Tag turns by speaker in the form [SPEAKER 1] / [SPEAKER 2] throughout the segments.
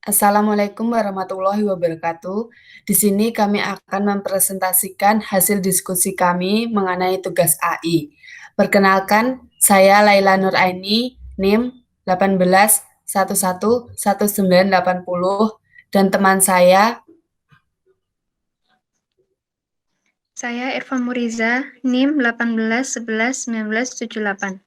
[SPEAKER 1] Assalamualaikum warahmatullahi wabarakatuh. Di sini kami akan mempresentasikan hasil diskusi kami mengenai tugas AI. Perkenalkan, saya Laila Nuraini, NIM 18111980, dan teman saya.
[SPEAKER 2] Saya Irfan Muriza, NIM 18111978.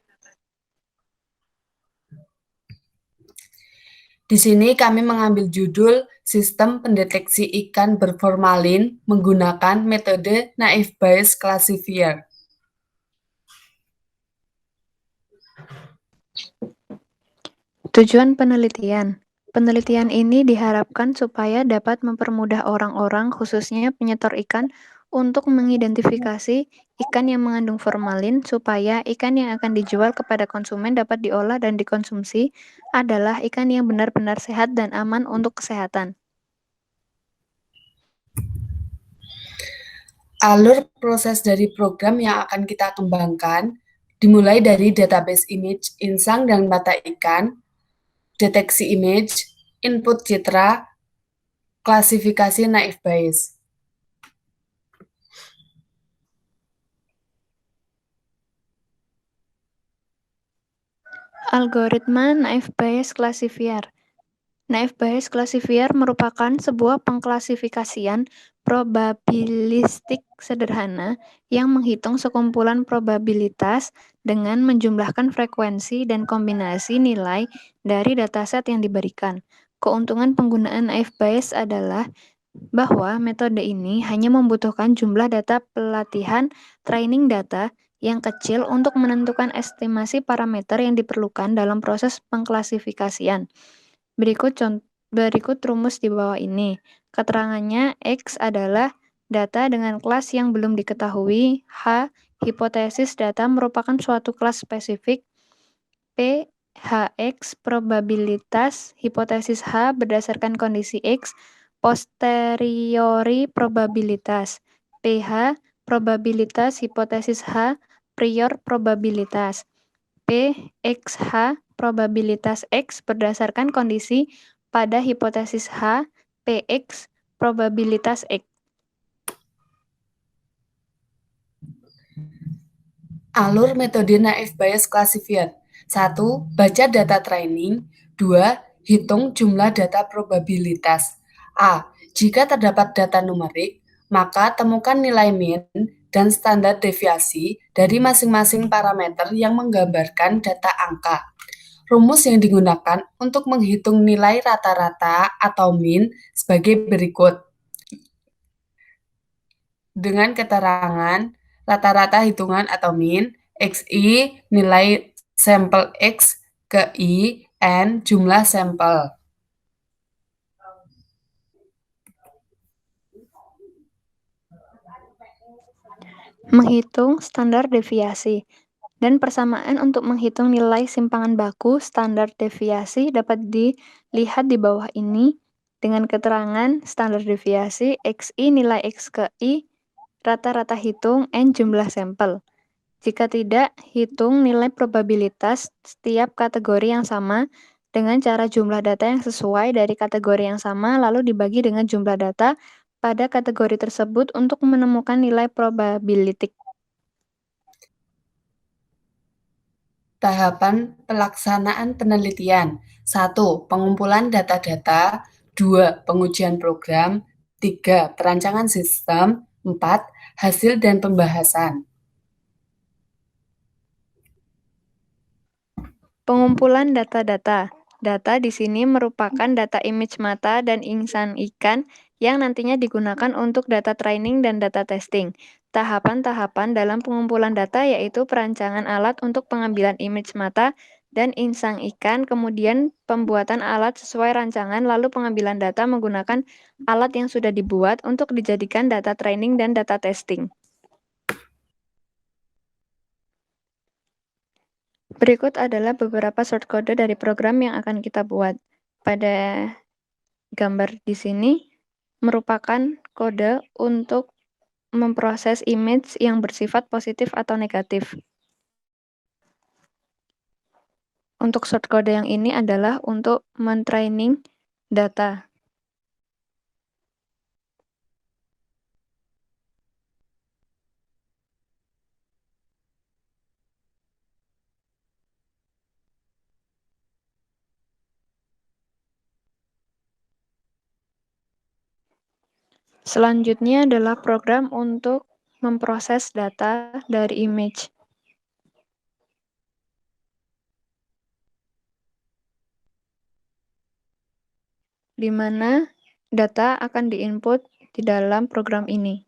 [SPEAKER 1] Di sini kami mengambil judul Sistem Pendeteksi Ikan Berformalin menggunakan metode Naive Bayes Classifier.
[SPEAKER 2] Tujuan penelitian. Penelitian ini diharapkan supaya dapat mempermudah orang-orang, khususnya penyetor ikan, untuk mengidentifikasi ikan yang mengandung formalin supaya ikan yang akan dijual kepada konsumen dapat diolah dan dikonsumsi adalah ikan yang benar-benar sehat dan aman untuk kesehatan.
[SPEAKER 1] Alur proses dari program yang akan kita kembangkan dimulai dari database image insang dan mata ikan, deteksi image, input citra, klasifikasi Naive Bayes.
[SPEAKER 2] Algoritma Naive Bayes Classifier. Naive Bayes Classifier merupakan sebuah pengklasifikasian probabilistik sederhana yang menghitung sekumpulan probabilitas dengan menjumlahkan frekuensi dan kombinasi nilai dari dataset yang diberikan. Keuntungan penggunaan Naive Bayes adalah bahwa metode ini hanya membutuhkan jumlah data pelatihan training data yang kecil untuk menentukan estimasi parameter yang diperlukan dalam proses pengklasifikasian. Berikut rumus di bawah ini. Keterangannya, X adalah data dengan kelas yang belum diketahui, H, hipotesis data merupakan suatu kelas spesifik, P, Hx, probabilitas hipotesis H berdasarkan kondisi X, posteriori probabilitas, PH, probabilitas hipotesis H, prior probabilitas, PXH, probabilitas X berdasarkan kondisi pada hipotesis H, PX, probabilitas X.
[SPEAKER 1] Alur metode Naive Bayes Classifier. 1. Baca data training. 2. Hitung jumlah data probabilitas. A. Jika terdapat data numerik, maka temukan nilai min dan standar deviasi dari masing-masing parameter yang menggambarkan data angka. Rumus yang digunakan untuk menghitung nilai rata-rata atau min sebagai berikut. Dengan keterangan rata-rata hitungan atau min, XI nilai sampel X ke I, N jumlah sampel.
[SPEAKER 2] Menghitung standar deviasi. Dan persamaan untuk menghitung nilai simpangan baku standar deviasi dapat dilihat di bawah ini dengan keterangan standar deviasi XI nilai X ke I, rata-rata hitung, N jumlah sampel. Jika tidak, hitung nilai probabilitas setiap kategori yang sama dengan cara jumlah data yang sesuai dari kategori yang sama lalu dibagi dengan jumlah data pada kategori tersebut untuk menemukan nilai probabilitik.
[SPEAKER 1] Tahapan pelaksanaan penelitian. 1. Pengumpulan data-data. 2. Pengujian program. 3. Perancangan sistem. 4. Hasil dan pembahasan.
[SPEAKER 2] Pengumpulan data-data. Data di sini merupakan data image mata dan insang ikan yang nantinya digunakan untuk data training dan data testing. Tahapan-tahapan dalam pengumpulan data yaitu perancangan alat untuk pengambilan image mata dan insang ikan, kemudian pembuatan alat sesuai rancangan, lalu pengambilan data menggunakan alat yang sudah dibuat untuk dijadikan data training dan data testing. Berikut adalah beberapa shortcode dari program yang akan kita buat. Pada gambar di sini merupakan kode untuk memproses image yang bersifat positif atau negatif. Untuk shortcode yang ini adalah untuk mentraining Data. Selanjutnya adalah program untuk memproses data dari image. Di mana data akan diinput di dalam program ini.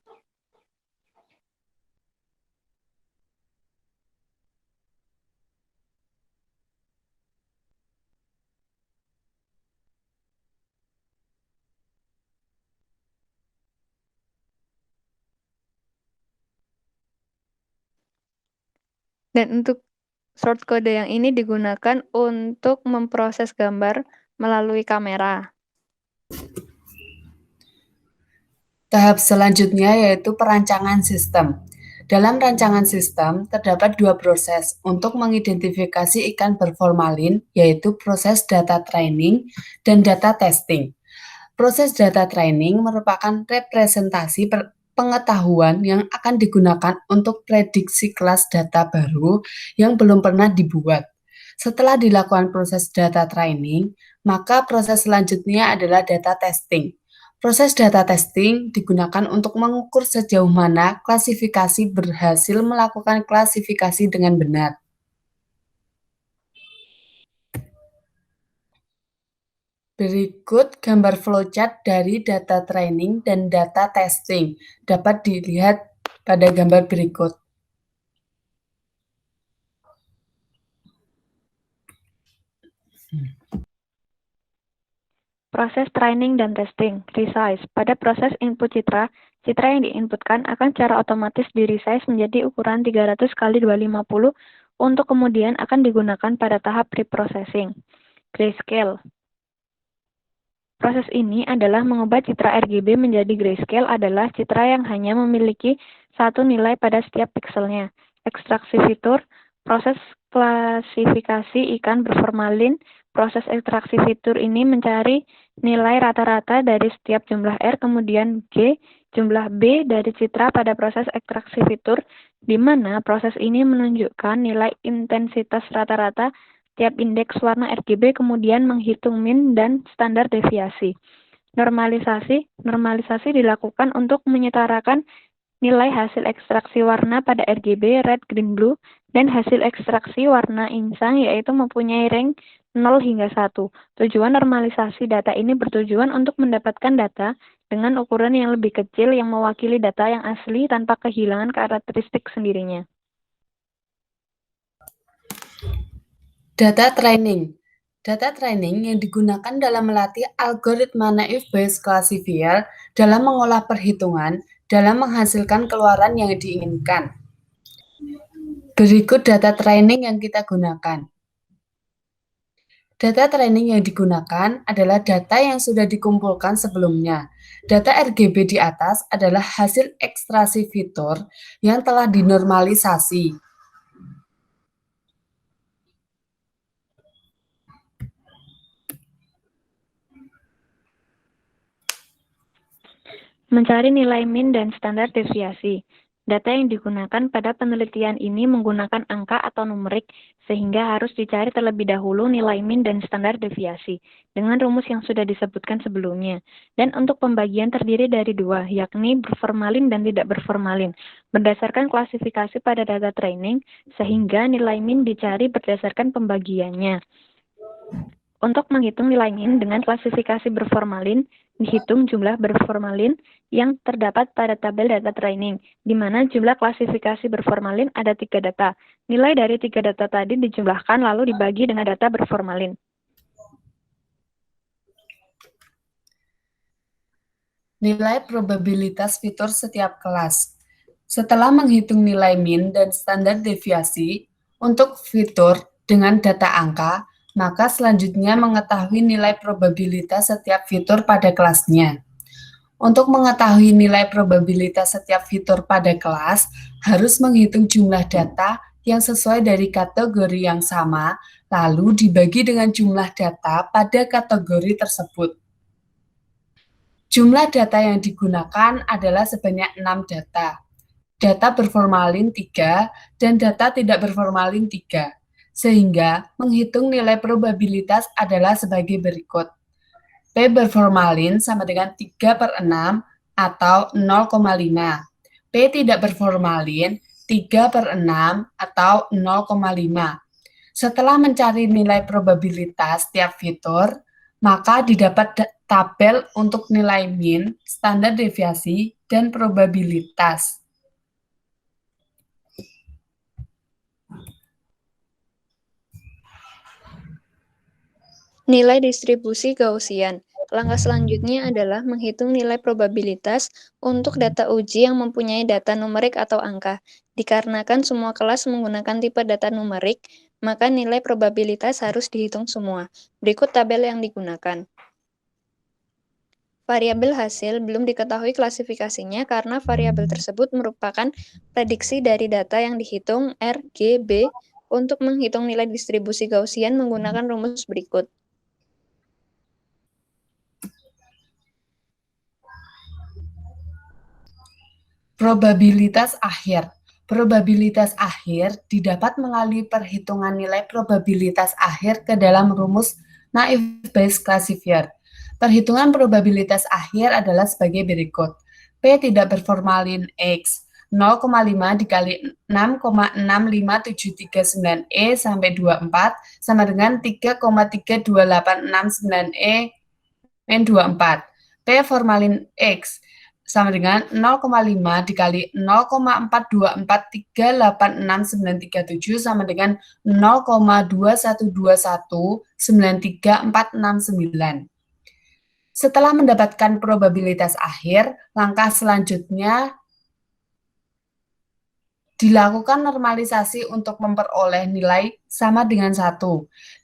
[SPEAKER 2] Dan untuk shortcode yang ini digunakan untuk memproses gambar melalui kamera.
[SPEAKER 1] Tahap selanjutnya yaitu perancangan sistem. Dalam rancangan sistem, terdapat dua proses untuk mengidentifikasi ikan berformalin, yaitu proses data training dan data testing. Proses data training merupakan representasi pengetahuan yang akan digunakan untuk prediksi kelas data baru yang belum pernah dibuat. Setelah dilakukan proses data training, maka proses selanjutnya adalah data testing. Proses data testing digunakan untuk mengukur sejauh mana klasifikasi berhasil melakukan klasifikasi dengan benar. Berikut gambar flowchart dari data training dan data testing. Dapat dilihat pada gambar berikut.
[SPEAKER 2] Proses training dan testing, resize. Pada proses input citra yang diinputkan akan secara otomatis di-resize menjadi ukuran 300 x 250 untuk kemudian akan digunakan pada tahap preprocessing. Grayscale. Proses ini adalah mengubah citra RGB menjadi grayscale adalah citra yang hanya memiliki satu nilai pada setiap pikselnya. Ekstraksi fitur, proses klasifikasi ikan berformalin. Proses ekstraksi fitur ini mencari nilai rata-rata dari setiap jumlah R, kemudian G, jumlah B dari citra pada proses ekstraksi fitur, di mana proses ini menunjukkan nilai intensitas rata-rata tiap indeks warna RGB, kemudian menghitung min dan standar deviasi. Normalisasi dilakukan untuk menyetarakan nilai hasil ekstraksi warna pada RGB, red, green, blue, dan hasil ekstraksi warna insang yaitu mempunyai range 0 hingga 1. Tujuan normalisasi data ini bertujuan untuk mendapatkan data dengan ukuran yang lebih kecil yang mewakili data yang asli tanpa kehilangan karakteristik sendirinya.
[SPEAKER 1] Data training. Data training yang digunakan dalam melatih algoritma naive Bayes classifier dalam mengolah perhitungan dalam menghasilkan keluaran yang diinginkan. Berikut data training yang kita gunakan. Data training yang digunakan adalah data yang sudah dikumpulkan sebelumnya. Data RGB di atas adalah hasil ekstraksi fitur yang telah dinormalisasi.
[SPEAKER 2] Mencari nilai min dan standar deviasi. Data yang digunakan pada penelitian ini menggunakan angka atau numerik, sehingga harus dicari terlebih dahulu nilai min dan standar deviasi, dengan rumus yang sudah disebutkan sebelumnya. Dan untuk pembagian terdiri dari dua, yakni berformalin dan tidak berformalin. Berdasarkan klasifikasi pada data training, sehingga nilai min dicari berdasarkan pembagiannya. Untuk menghitung nilai min dengan klasifikasi berformalin, dihitung jumlah berformalin yang terdapat pada tabel data training, di mana jumlah klasifikasi berformalin ada 3 data. Nilai dari 3 data tadi dijumlahkan lalu dibagi dengan data berformalin.
[SPEAKER 1] Nilai probabilitas fitur setiap kelas. Setelah menghitung nilai min dan standar deviasi untuk fitur dengan data angka, maka selanjutnya mengetahui nilai probabilitas setiap fitur pada kelasnya. Untuk mengetahui nilai probabilitas setiap fitur pada kelas, harus menghitung jumlah data yang sesuai dari kategori yang sama, lalu dibagi dengan jumlah data pada kategori tersebut. Jumlah data yang digunakan adalah sebanyak 6 data. Data berformalin 3 dan data tidak berformalin 3. Sehingga menghitung nilai probabilitas adalah sebagai berikut. P berformalin sama dengan 3/6 atau 0,5. P tidak berformalin 3/6 atau 0,5. Setelah mencari nilai probabilitas tiap fitur, maka didapat tabel untuk nilai min, standar deviasi, dan probabilitas.
[SPEAKER 2] Nilai distribusi Gaussian. Langkah selanjutnya adalah menghitung nilai probabilitas untuk data uji yang mempunyai data numerik atau angka. Dikarenakan semua kelas menggunakan tipe data numerik, maka nilai probabilitas harus dihitung semua. Berikut tabel yang digunakan. Variabel hasil belum diketahui klasifikasinya karena variabel tersebut merupakan prediksi dari data yang dihitung R, G, B. Untuk menghitung nilai distribusi Gaussian menggunakan rumus berikut.
[SPEAKER 1] Probabilitas akhir. Probabilitas akhir didapat melalui perhitungan nilai probabilitas akhir ke dalam rumus naive Bayes classifier. Perhitungan probabilitas akhir adalah sebagai berikut. P tidak berformalin X 0,5 dikali 6,65739E sampai 24 sama dengan 3,32869E min 24. P formalin X sama dengan 0,5 dikali 0,424386937 sama dengan 0,212193469. Setelah mendapatkan probabilitas akhir, langkah selanjutnya dilakukan normalisasi untuk memperoleh nilai sama dengan 1,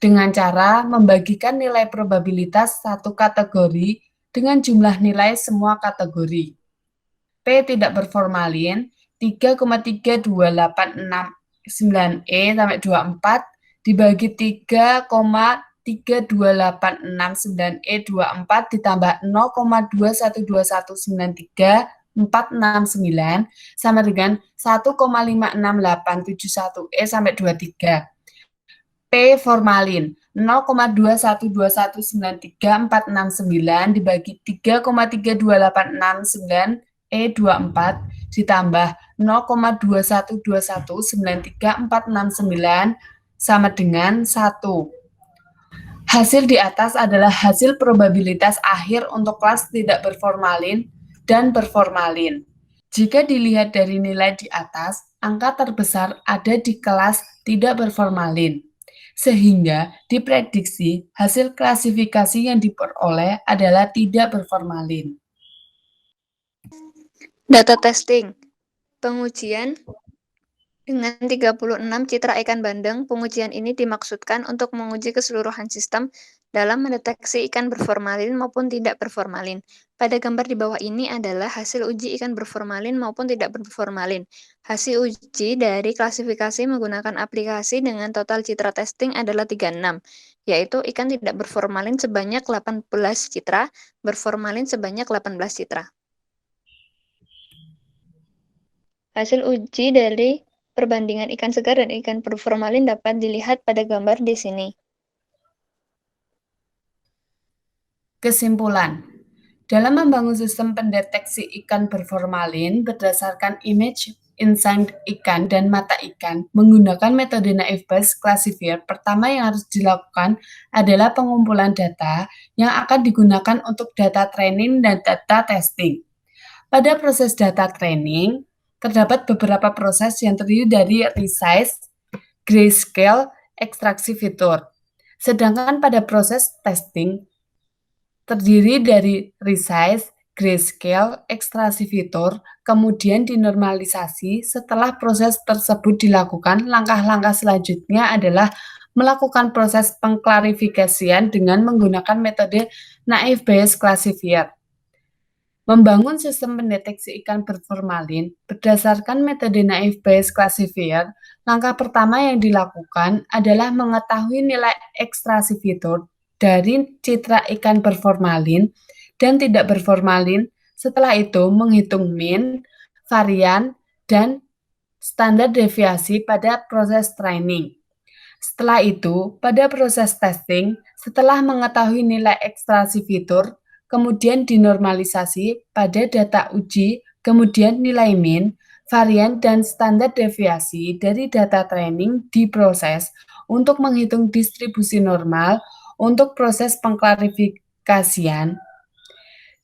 [SPEAKER 1] dengan cara membagikan nilai probabilitas satu kategori dengan jumlah nilai semua kategori. P tidak berformalin 3,32869E sampai 24 dibagi 3,32869E 24 ditambah 0,212193469 sama dengan 1,56871E sampai 23. P formalin 0,212193469 dibagi 3,32869 E24 ditambah 0,212193469 sama dengan 1. Hasil di atas adalah hasil probabilitas akhir untuk kelas tidak berformalin dan berformalin. Jika dilihat dari nilai di atas, angka terbesar ada di kelas tidak berformalin. Sehingga diprediksi hasil klasifikasi yang diperoleh adalah tidak berformalin.
[SPEAKER 2] Data testing. Pengujian dengan 36 citra ikan bandeng. Pengujian ini dimaksudkan untuk menguji keseluruhan sistem dalam mendeteksi ikan berformalin maupun tidak berformalin. Pada gambar di bawah ini adalah hasil uji ikan berformalin maupun tidak berformalin. Hasil uji dari klasifikasi menggunakan aplikasi dengan total citra testing adalah 36, yaitu ikan tidak berformalin sebanyak 18 citra, berformalin sebanyak 18 citra. Hasil uji dari perbandingan ikan segar dan ikan berformalin dapat dilihat pada gambar di sini.
[SPEAKER 1] Kesimpulan, dalam membangun sistem pendeteksi ikan berformalin berdasarkan image inside ikan dan mata ikan menggunakan metode naive Bayes classifier, pertama yang harus dilakukan adalah pengumpulan data yang akan digunakan untuk data training dan data testing. Pada proses data training, terdapat beberapa proses yang terdiri dari resize, grayscale, ekstraksi fitur. Sedangkan pada proses testing, terdiri dari resize, grayscale, ekstraksi fitur, kemudian dinormalisasi. Setelah proses tersebut dilakukan, langkah-langkah selanjutnya adalah melakukan proses pengklarifikasian dengan menggunakan metode naive Bayes classifier. Membangun sistem pendeteksi ikan berformalin berdasarkan metode naive Bayes classifier, langkah pertama yang dilakukan adalah mengetahui nilai ekstraksi fitur dari citra ikan berformalin dan tidak berformalin. Setelah itu menghitung mean, varian, dan standar deviasi pada proses training. Setelah itu, pada proses testing, setelah mengetahui nilai ekstraksi fitur, kemudian dinormalisasi pada data uji, kemudian nilai mean, varian, dan standar deviasi dari data training diproses untuk menghitung distribusi normal untuk proses pengklarifikasian,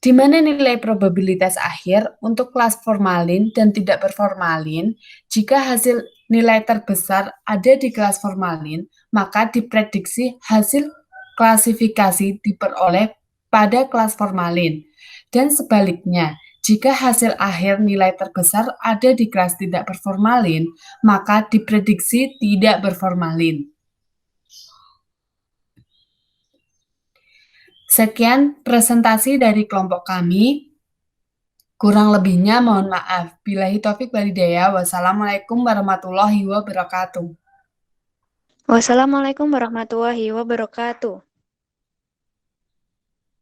[SPEAKER 1] di mana nilai probabilitas akhir untuk kelas formalin dan tidak berformalin. Jika hasil nilai terbesar ada di kelas formalin, maka diprediksi hasil klasifikasi diperoleh pada kelas formalin. Dan sebaliknya, jika hasil akhir nilai terbesar ada di kelas tidak berformalin, maka diprediksi tidak berformalin. Sekian presentasi dari kelompok kami. Kurang lebihnya mohon maaf. Billahi taufik walhidayah. Wassalamualaikum warahmatullahi wabarakatuh.
[SPEAKER 2] Wassalamualaikum warahmatullahi wabarakatuh.